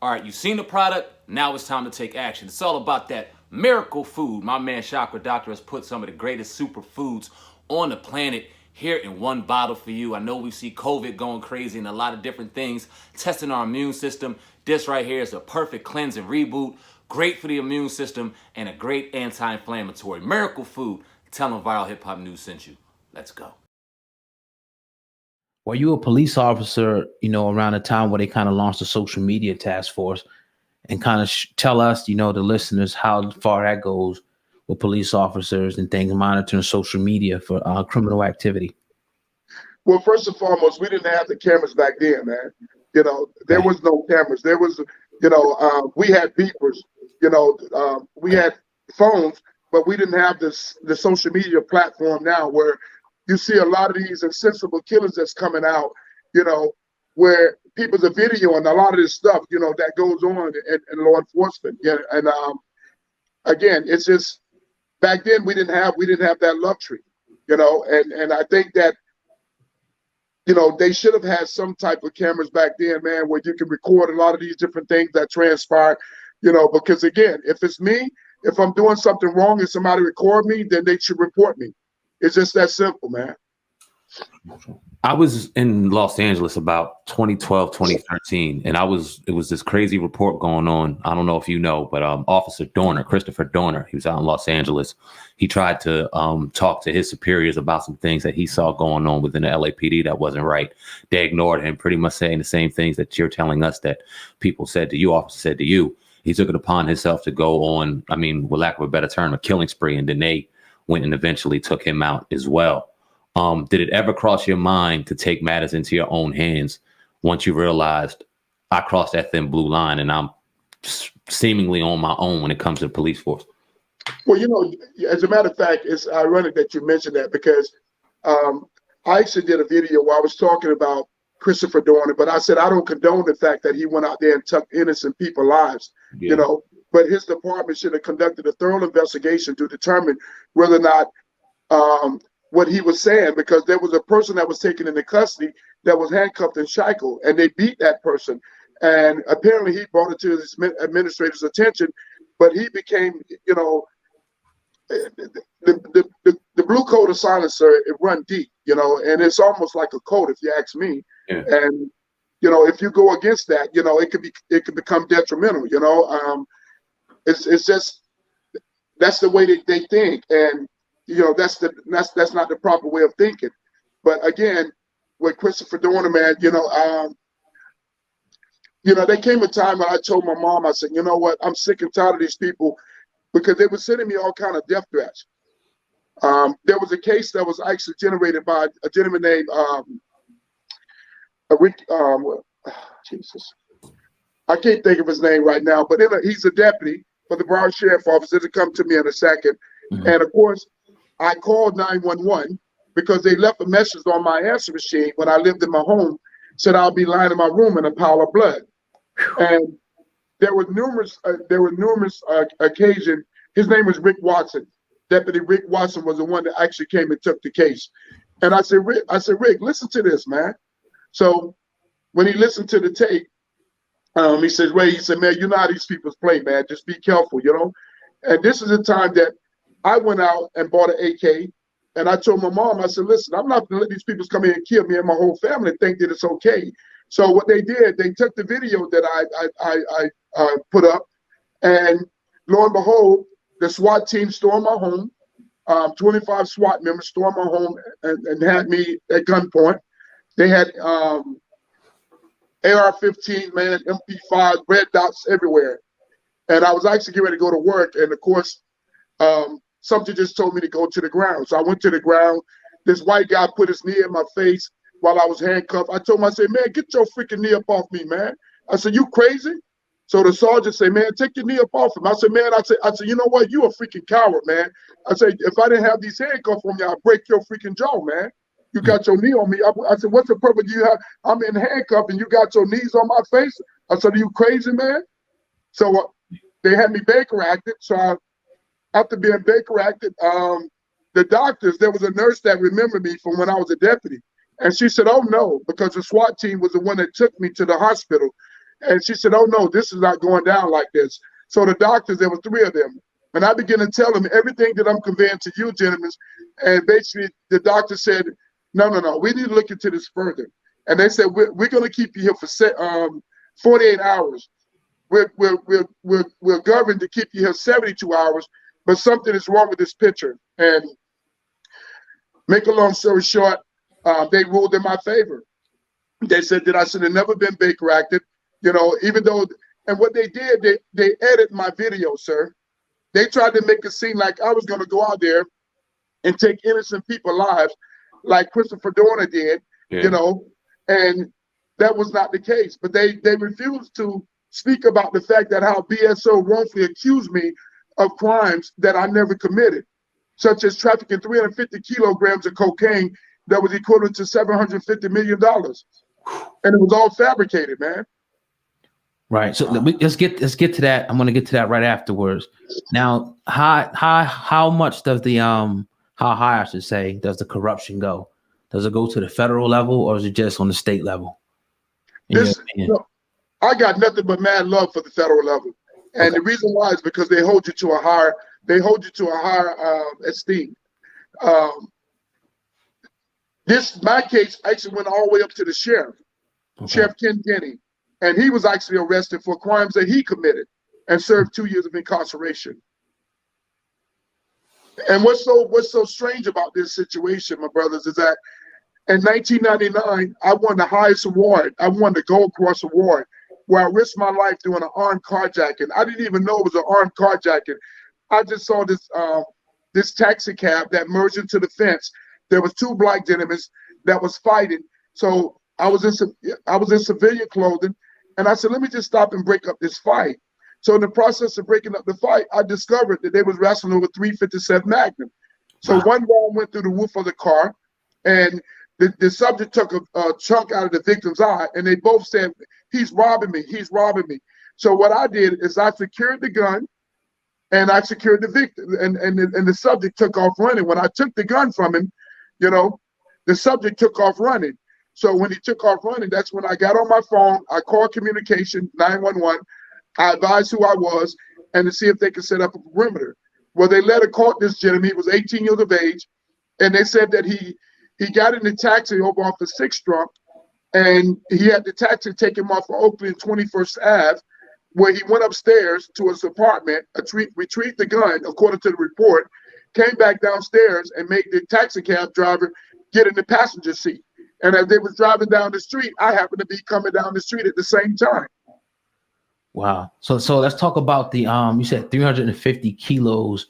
All right, you've seen the product. Now it's time to take action. It's all about that miracle food. My man Chakra Doctor has put some of the greatest superfoods on the planet here in one bottle for you. I know we see COVID going crazy and a lot of different things, testing our immune system. This right here is a perfect cleanse and reboot. Great for the immune system and a great anti-inflammatory. Miracle food. Tell them Viral Hip Hop News sent you. Let's go. Were you a police officer, around the time where they kind of launched the social media task force, and kind of tell us, the listeners, how far that goes with police officers and things monitoring social media for criminal activity? Well, first and foremost, we didn't have the cameras back then, man. There was no cameras. There was, we had beepers. We had phones, but we didn't have the social media platform now where you see a lot of these insensible killers that's coming out, where people's a video and a lot of this stuff, that goes on in law enforcement. Yeah, and again, it's just back then we didn't have that luxury, and I think that they should have had some type of cameras back then, man, where you can record a lot of these different things that transpire, because again, if it's me, if I'm doing something wrong and somebody record me, then they should report me. It's just that simple, man. I was in Los Angeles about 2012, 2013, and it was this crazy report going on. I don't know if you know, but Officer Dorner, Christopher Dorner, he was out in Los Angeles. He tried to talk to his superiors about some things that he saw going on within the LAPD that wasn't right. They ignored him, pretty much saying the same things that you're telling us that people said to you, officers said to you. He took it upon himself to go on, with lack of a better term, a killing spree, and then they went and eventually took him out as well. Did it ever cross your mind to take matters into your own hands once you realized I crossed that thin blue line and I'm seemingly on my own when it comes to the police force? Well, as a matter of fact, it's ironic that you mentioned that because I actually did a video where I was talking about Christopher Dorner, but I said I don't condone the fact that he went out there and took innocent people's lives, but his department should have conducted a thorough investigation to determine whether or not what he was saying, because there was a person that was taken into custody that was handcuffed and shackled, and they beat that person. And apparently he brought it to his administrator's attention, but he became, the blue code of silence, sir, it run deep, and it's almost like a code, if you ask me. Yeah. And, if you go against that, it could become detrimental, it's just, that's the way they think. And, that's not the proper way of thinking. But again, with Christopher Dorner, man, there came a time when I told my mom, I said, you know what, I'm sick and tired of these people, because they were sending me all kind of death threats. There was a case that was actually generated by a gentleman named Rick. Jesus, I can't think of his name right now, but he's a deputy for the Broward Sheriff's Office. It'll come to me in a second. Mm-hmm. And of course, I called 911 because they left a message on my answer machine when I lived in my home, said I'll be lying in my room in a pile of blood. And there were numerous occasions. His name was Rick Watson. Deputy Rick Watson was the one that actually came and took the case. And I said, Rick, listen to this, man. So when he listened to the tape, he says, Ray, he said, man, you know how these people play, man. Just be careful, And this is the time that I went out and bought an AK, and I told my mom, I said, listen, I'm not going to let these people come in and kill me and my whole family and think that it's okay. So what they did, they took the video that I put up, and lo and behold, the SWAT team stormed my home. 25 SWAT members stormed my home and had me at gunpoint. They had AR-15, man, MP5, red dots everywhere. And I was actually getting ready to go to work, and of course, something just told me to go to the ground. So I went to the ground. This white guy put his knee in my face while I was handcuffed. I told him, I said, man, get your freaking knee up off me, man. I said, you crazy? So the sergeant said, man, take your knee up off him. I said, man, I said, you know what? You a freaking coward, man. I said, if I didn't have these handcuffs on me, I'd break your freaking jaw, man. You got your knee on me. I said, what's the purpose you have? I'm in handcuffs and you got your knees on my face. I said, are you crazy, man? So they had me Baker acted. So after being Baker acted, the doctors, there was a nurse that remembered me from when I was a deputy. And she said, oh, no, because the SWAT team was the one that took me to the hospital. And she said, oh, no, this is not going down like this. So the doctors, there were 3 of them. And I began to tell them everything that I'm conveying to you, gentlemen. And basically, the doctor said, no, we need to look into this further. And they said, we're going to keep you here for 48 hours. We're governed to keep you here 72 hours, but something is wrong with this picture. And make a long story short, they ruled in my favor. They said that I should have never been Baker acted, even though, and what they did, they edited my video, sir. They tried to make it seem like I was going to go out there and take innocent people's lives like Christopher Dorner did, and that was not the case. But they refused to speak about the fact that how BSO wrongfully accused me of crimes that I never committed, such as trafficking 350 kilograms of cocaine that was equivalent to $750 million. And it was all fabricated, man. Right. So let's get to that. I'm going to get to that right afterwards. Now, how much does how high, I should say, does the corruption go? Does it go to the federal level, or is it just on the state level? I got nothing but mad love for the federal level, and the reason why is because they hold you to a higher esteem. My case actually went all the way up to the sheriff, Sheriff Ken Kenny. And he was actually arrested for crimes that he committed and served 2 years of incarceration. And what's so strange about this situation, my brothers, is that in 1999, I won the highest award. I won the Gold Cross Award, where I risked my life doing an armed carjacking. I didn't even know it was an armed carjacking. I just saw this taxi cab that merged into the fence. There was 2 black gentlemen that was fighting. So I was in civilian clothing. And I said, let me just stop and break up this fight. So in the process of breaking up the fight, I discovered that they was wrestling over 357 Magnum. So one round went through the roof of the car, and the subject took a chunk out of the victim's eye, and they both said, he's robbing me, he's robbing me. So what I did is I secured the gun, and I secured the victim, and the subject took off running. When I took the gun from him, the subject took off running. So when he took off running, that's when I got on my phone. I called communication 911. I advised who I was and to see if they could set up a perimeter. Well, they later caught this gentleman. He was 18 years of age, and they said that he got in the taxi over off the 6th Street, and he had the taxi take him off of Oakland 21st Ave, where he went upstairs to his apartment, retrieved the gun, according to the report, came back downstairs and made the taxi cab driver get in the passenger seat. And as they was driving down the street, I happened to be coming down the street at the same time. Wow. So let's talk about the you said 350 kilos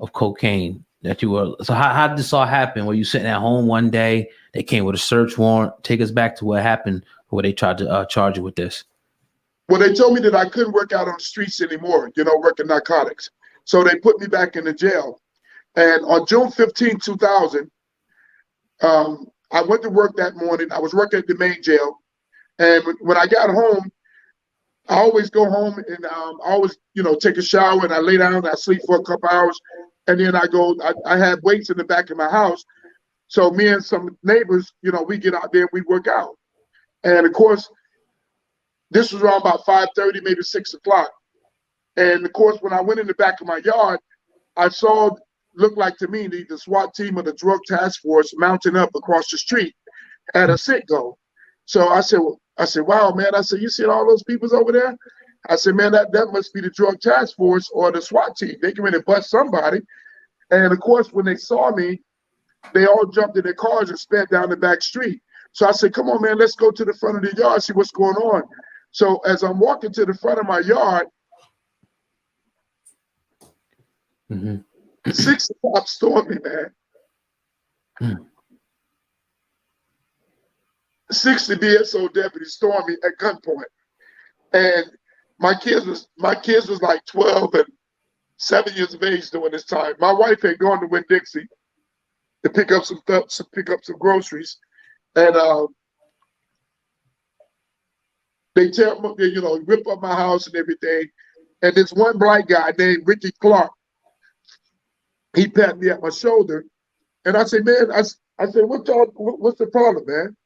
of cocaine that you were. So how did this all happen? Were you sitting at home one day? They came with a search warrant. Take us back to what happened, where they tried to charge you with this. Well, they told me that I couldn't work out on the streets anymore, working narcotics. So they put me back in the jail. And on June 15, 2000, I went to work that morning. I was working at the main jail. And when I got home, I always go home and I always, take a shower and I lay down and I sleep for a couple hours. And then I had weights in the back of my house. So me and some neighbors, we get out there and we work out. And of course, this was around about 5:30, maybe 6 o'clock. And of course, when I went in the back of my yard, I saw, looked like to me, the SWAT team of the drug task force mounting up across the street at a sit-go. So I said, wow, man. I said, you see all those people over there? I said, man, that must be the drug task force or the SWAT team. They come in and bust somebody. And of course, when they saw me, they all jumped in their cars and sped down the back street. So I said, come on, man, let's go to the front of the yard, see what's going on. So as I'm walking to the front of my yard, 6 cops stormed me, man. 60 BSO deputies stormed me at gunpoint. And my kids was like 12 and 7 years of age during this time. My wife had gone to Winn-Dixie to pick up some groceries. And they rip up my house and everything. And this one black guy named Ricky Clark, he patted me at my shoulder. And I said, man, I said, what's the problem, man?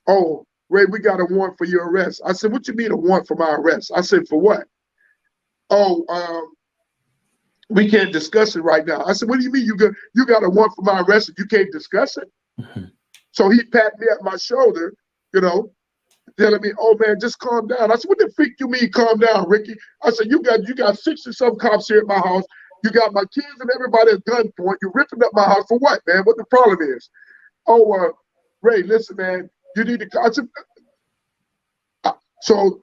Oh, Ray, we got a warrant for your arrest. I said, what you mean a warrant for my arrest? I said, for what? Oh, we can't discuss it right now. I said, what do you mean you got a warrant for my arrest and you can't discuss it? Mm-hmm. So he pat me at my shoulder, telling me, oh man, just calm down. I said, what the freak you mean calm down, Ricky? I said, you got 60-some cops here at my house. You got my kids and everybody at gunpoint. You're ripping up my house for what, man? What the problem is? Oh, Ray, listen, man, you need to. I said, so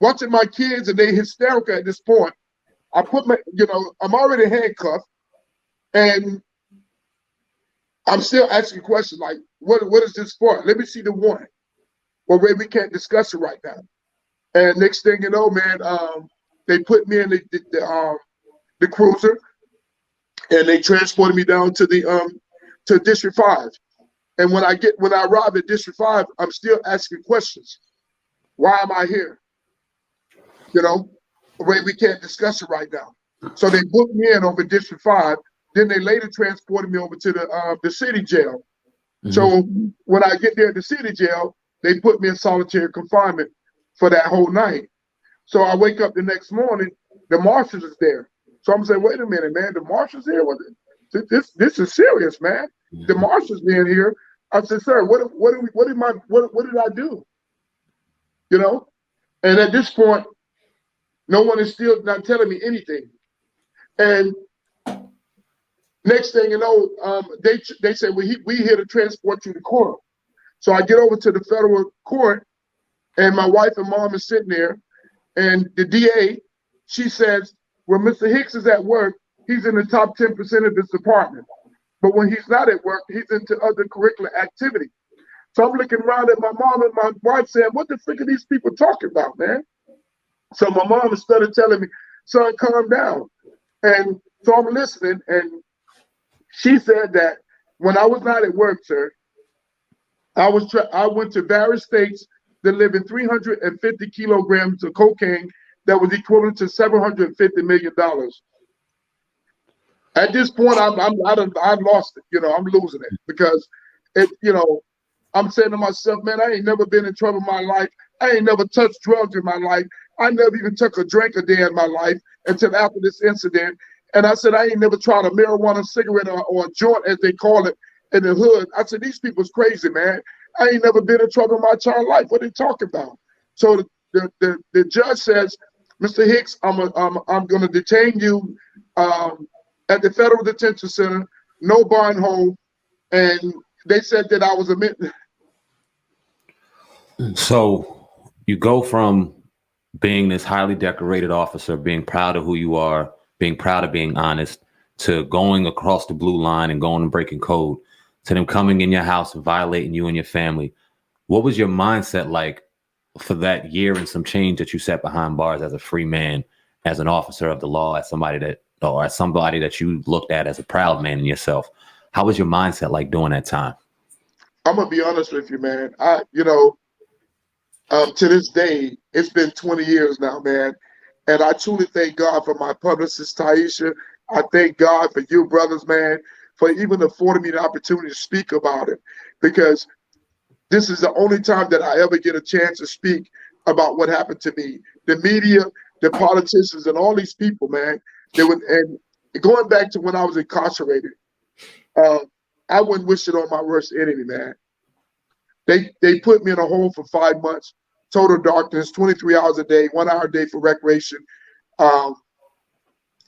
watching my kids and they hysterical at this point, I put my, I'm already handcuffed and I'm still asking questions like, what is this for? Let me see the warrant. Well, Ray, we can't discuss it right now. And next thing you know, man, they put me in the cruiser and they transported me down to to District 5. And when I arrived at District 5, I'm still asking questions. Why am I here? Ray, we can't discuss it right now. So they booked me in over District 5. Then they later transported me over to the city jail. Mm-hmm. So when I get there at the city jail, they put me in solitary confinement for that whole night. So I wake up the next morning, the marshals is there. So I'm saying, wait a minute, man, the marshals here? This is serious, man. Mm-hmm. The marshals being here. I said, sir, what did I do? And at this point, no one is still not telling me anything. And next thing you know, they say, well, we here to transport you to court. So I get over to the federal court, and my wife and mom is sitting there, and the DA, she says, when Mr. Hicks is at work, he's in the top 10% of his department. But when he's not at work, he's into other curricular activity. So I'm looking around at my mom and my wife saying, what the frick are these people talking about, man? So my mom started telling me, son, calm down. And so I'm listening, and she said that when I was not at work, sir, I went to various states delivering 350 kilograms of cocaine that was equivalent to $750 million. At this point, I've lost it. I'm losing it because I'm saying to myself, man, I ain't never been in trouble in my life. I ain't never touched drugs in my life. I never even took a drink a day in my life until after this incident. And I said, I ain't never tried a marijuana cigarette or a joint, as they call it in the hood. I said, these people's crazy, man. I ain't never been in trouble in my child life. What are they talking about? So the judge says, Mr. Hicks, I'm going to detain you at the Federal Detention Center, no bond hold. And they said that I was admitted. So you go from being this highly decorated officer, being proud of who you are, being proud of being honest, to going across the blue line and going and breaking code, to them coming in your house and violating you and your family. What was your mindset like for that year and some change that you sat behind bars as a free man, as an officer of the law, as somebody that you looked at as a proud man in yourself? How was your mindset like during that time? I'm gonna be honest with you, man. To this day, it's been 20 years now, man. And I truly thank God for my publicist, Taisha. I thank God for you, brothers, man, for even affording me the opportunity to speak about it. Because this is the only time that I ever get a chance to speak about what happened to me. The media, the politicians, and all these people, man. And going back to when I was incarcerated, I wouldn't wish it on my worst enemy, man. They put me in a hole for 5 months, total darkness, 23 hours a day, 1 hour a day for recreation.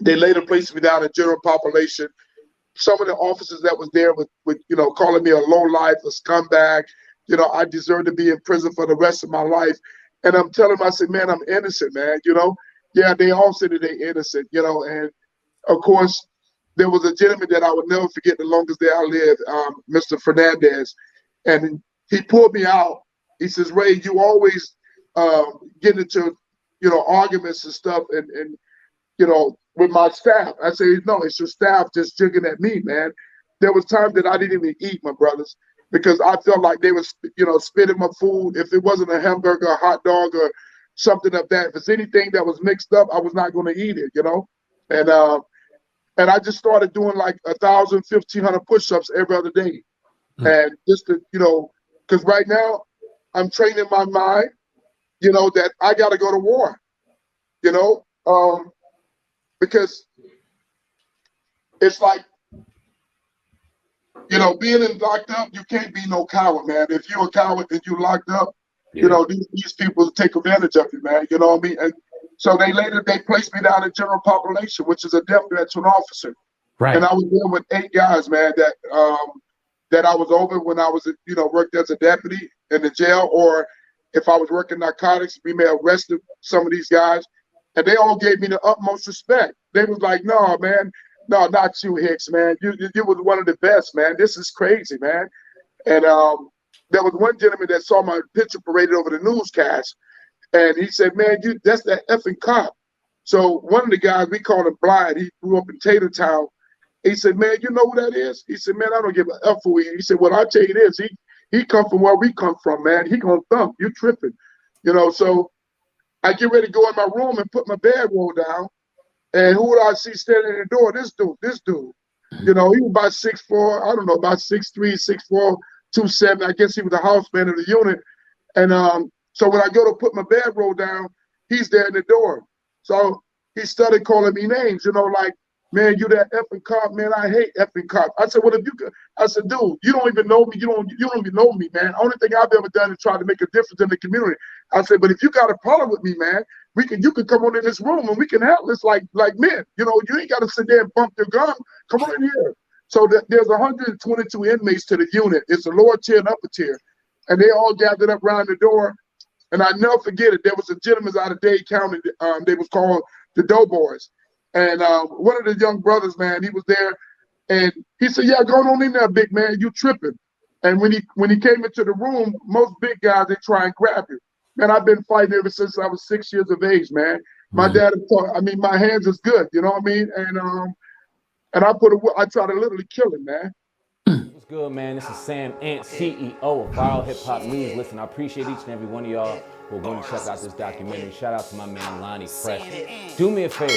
They later placed me down in general population. Some of the officers that was there with calling me a lowlife, a scumbag. I deserve to be in prison for the rest of my life. And I'm telling them, I said, man, I'm innocent, man. Yeah, they all said that they're innocent, and of course, there was a gentleman that I would never forget the longest day I lived, Mr. Fernandez. And he pulled me out. He says, Ray, you always get into, arguments and stuff and with my staff. I say, no, it's your staff just jigging at me, man. There was time that I didn't even eat, my brothers, because I felt like they was, spitting my food. If it wasn't a hamburger, a hot dog, or something of that, if it's anything that was mixed up, I was not going to eat it, And I just started doing like 1,000, 1,500 push-ups every other day. And just to, because right now I'm training my mind, you know, that I got to go to war, you know, because it's like, you know, being locked up, you can't be no coward, man. If you're a coward and you locked up, you know, these people take advantage of you, man. You know what I mean? And so they placed me down in general population, which is a death veteran officer. Right. And I was there with 8 guys, man, that I was over when I was, you know, worked as a deputy in the jail, or if I was working narcotics, we may have arrested some of these guys, and they all gave me the utmost respect. They was like, no, man, no, not you, Hicks, man. You was one of the best, man. This is crazy, man. And there was one gentleman that saw my picture paraded over the newscast, and he said, man, that's that effing cop. So one of the guys, we called him Blind. He grew up in Tatertown. He said, man, you know who that is? He said, man, I don't give a F for you. He said, well, I'll tell you this. He come from where we come from, man. He gonna thump. You tripping. You know, so I get ready to go in my room and put my bedroll down. And who would I see standing in the door? This dude. You know, he was about 6'4", I don't know, about 6'3", 6'4", 270. I guess he was the house man of the unit. And so when I go to put my bedroll down, he's there in the door. So he started calling me names, you know, like, man, you that effing cop, man, I hate effing cops. I said, well, if you could, I said, dude, you don't even know me. You don't even know me, man. Only thing I've ever done is try to make a difference in the community. I said, but if you got a problem with me, man, you can come on in this room and we can handle this like men. You know, you ain't got to sit there and bump your gum. Come on in here. So there's 122 inmates to the unit. It's a lower tier and upper tier. And they all gathered up around the door. And I never forget it. There was a gentleman out of Dade County. They was called the Doughboys. And one of the young brothers, man, he was there. And he said, yeah, go on in there, big man. You tripping. And when he came into the room, most big guys, they try and grab you. Man, I've been fighting ever since I was 6 years of age, man. My dad taught, I mean, my hands is good, you know what I mean? And I try to literally kill him, man. What's good, man? This is Sam Ant, CEO of Viral Hip Hop News. Listen, I appreciate each and every one of y'all who are going to check out this documentary. Shout out to my man Lonnie Fresh. Do me a favor,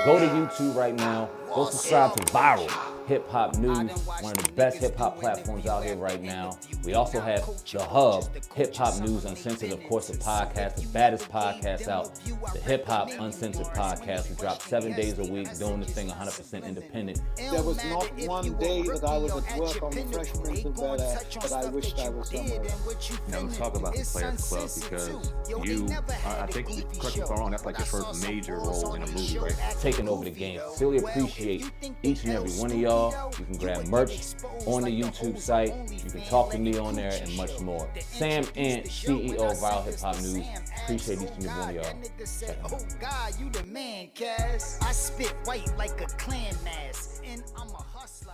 go to YouTube right now. Go subscribe to Viral Hip Hop News, one of the best hip hop platforms out here right now. We also have The Hub, Hip Hop News Uncensored, of course, the podcast, the baddest podcast out, the Hip Hop Uncensored podcast. We drop 7 days a week, doing this thing 100% independent. There was not one day that I was at work on the Fresh Prince of Bel-Air that I wished I was somewhere else. Now let's talk about the Players Club, because you, I think, correct me if I'm wrong, that's like your first major role in a movie, right? Taking over the game. Sincerely appreciate each and every one of y'all. You can grab merch on the YouTube site. You can talk to me on there and much more. Sam Ant, CEO of Viral Hip Hop News. Appreciate each and every one of y'all. Oh God, you the man, Cass. I spit white like a clan mask, and I'm a hustler.